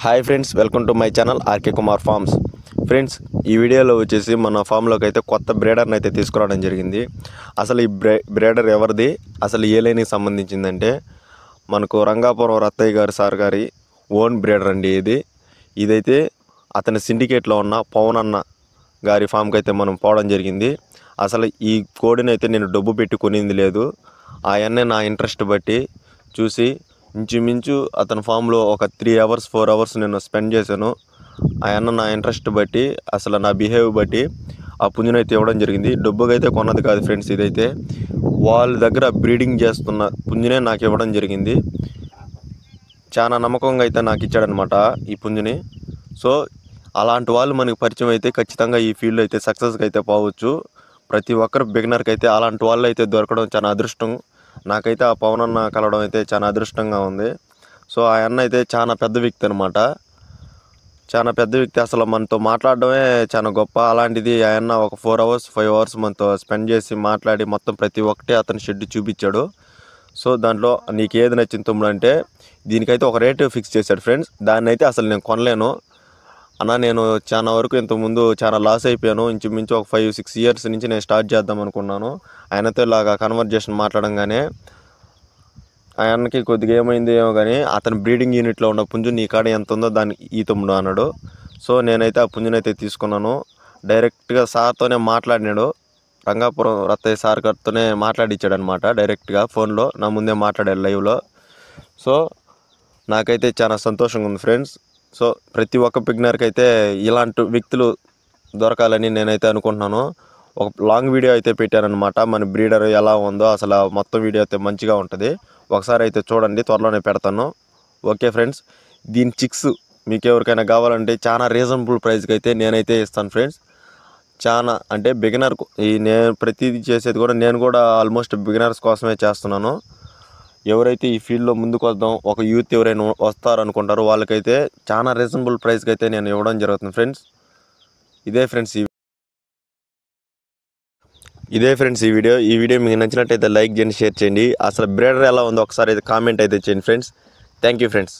Hi friends, welcome to my channel RK Kumar farms. Friends, ఈ వీడియోలో వచ్చేసి మన ఫామ్లోకి అయితే కొత్త బ్రీడర్ని అయితే తీసుకురావడం జరిగింది. అసలు ఈ బ్రీడర్ ఎవరిది, అసలు ఏ లైన్కి సంబంధించిందంటే మనకు రంగాపురం రత్తయ్య గారు సార్ గారి ఓన్ బ్రీడర్ అండి. ఇదైతే అతని సిండికేట్లో ఉన్న పవన్ అన్న గారి ఫామ్కి అయితే మనం పోవడం జరిగింది. అసలు ఈ కోడిని అయితే నేను డబ్బు పెట్టి కొనింది లేదు. ఆయన్నే నా ఇంట్రెస్ట్ బట్టి చూసి ఇంచుమించు అతని ఫామ్లో ఒక 3 అవర్స్ 4 అవర్స్ నేను స్పెండ్ చేశాను. ఆయన నా ఇంట్రెస్ట్ బట్టి, అసలు నా బిహేవ్ బట్టి ఆ పుంజునైతే ఇవ్వడం జరిగింది. డబ్బుకైతే కొన్నది కాదు ఫ్రెండ్స్. ఇదైతే వాళ్ళ దగ్గర బ్రీడింగ్ చేస్తున్న పుంజునే నాకు ఇవ్వడం జరిగింది. చాలా నమ్మకంగా అయితే నాకు ఇచ్చాడనమాట ఈ పుంజుని. సో అలాంటి వాళ్ళు మనకి పరిచయం అయితే ఖచ్చితంగా ఈ ఫీల్డ్ అయితే సక్సెస్గా అయితే పోవచ్చు. ప్రతి ఒక్కరు బిగినర్కి అయితే అలాంటి వాళ్ళు అయితే దొరకడం చాలా అదృష్టం. నాకైతే ఆ పవన్ అన్న కలవడం అయితే చాలా అదృష్టంగా ఉంది. సో ఆ అన్న అయితే చాలా పెద్ద వ్యక్తి అనమాట. చాలా పెద్ద వ్యక్తి, అసలు మనతో మాట్లాడడమే చాలా గొప్ప. అలాంటిది ఆయన ఒక 4 అవర్స్ 5 అవర్స్ మనతో స్పెండ్ చేసి మాట్లాడి మొత్తం ప్రతి ఒక్కటి అతని షెడ్ చూపించాడు. సో దాంట్లో నీకు ఏది నచ్చింది తమ్ముడు అంటే దీనికైతే ఒక రేటు ఫిక్స్ చేశాడు ఫ్రెండ్స్. దాన్ని అయితే అసలు నేను కొనలేను అన్న. నేను చాలా వరకు ఇంతకుముందు చాలా లాస్ అయిపోయాను. ఇంచుమించు ఒక 5-6 ఇయర్స్ నుంచి నేను స్టార్ట్ చేద్దాం అనుకున్నాను. ఆయనతో ఇలాగా కన్వర్జేషన్ మాట్లాడంగానే ఆయనకి కొద్దిగా ఏమైంది ఏమో కానీ అతని బ్రీడింగ్ యూనిట్లో ఉన్న పుంజు నీ కాడ ఎంత ఉందో దాన్ని ఈ తమ్ముడు అన్నాడు. సో నేనైతే ఆ పుంజునైతే తీసుకున్నాను. డైరెక్ట్గా సార్తోనే మాట్లాడినాడు. రంగాపురం రత్తయ్య సార్ గారితోనే మాట్లాడిచ్చాడు అనమాట. డైరెక్ట్గా ఫోన్లో నా ముందే మాట్లాడాడు లైవ్లో. సో నాకైతే చాలా సంతోషంగా ఉంది ఫ్రెండ్స్. సో ప్రతి ఒక్క బిగినర్కి అయితే ఇలాంటి వ్యక్తులు దొరకాలని నేనైతే అనుకుంటున్నాను. ఒక లాంగ్ వీడియో అయితే పెట్టానమాట. మన బ్రీడర్ ఎలా ఉందో అసలు మొత్తం వీడియో అయితే మంచిగా ఉంటుంది. ఒకసారి అయితే చూడండి, త్వరలోనే పెడతాను. ఓకే ఫ్రెండ్స్, దీని చిక్స్ మీకు ఎవరికైనా కావాలంటే చాలా రీజనబుల్ ప్రైస్కి అయితే నేనైతే ఇస్తాను ఫ్రెండ్స్. చాలా అంటే బిగినర్ నేను ప్రతిదీ చేసేది కూడా నేను కూడా ఆల్మోస్ట్ బిగినర్స్ కోసమే చేస్తున్నాను. ఎవరైతే ఈ ఫీల్డ్లో ముందుకు వద్దాం, ఒక యూత్ ఎవరైనా వస్తారనుకుంటారో వాళ్ళకైతే చాలా రీజనబుల్ ప్రైస్కి అయితే నేను ఇవ్వడం జరుగుతుంది ఫ్రెండ్స్. ఇదే ఫ్రెండ్స్ ఈ వీడియో మీకు నచ్చినట్టయితే లైక్ చేయండి, షేర్ చేయండి. అసలు బ్రీడర్ ఎలా ఉందో ఒకసారి అయితే కామెంట్ అయితే చేయండి ఫ్రెండ్స్. Thank you friends.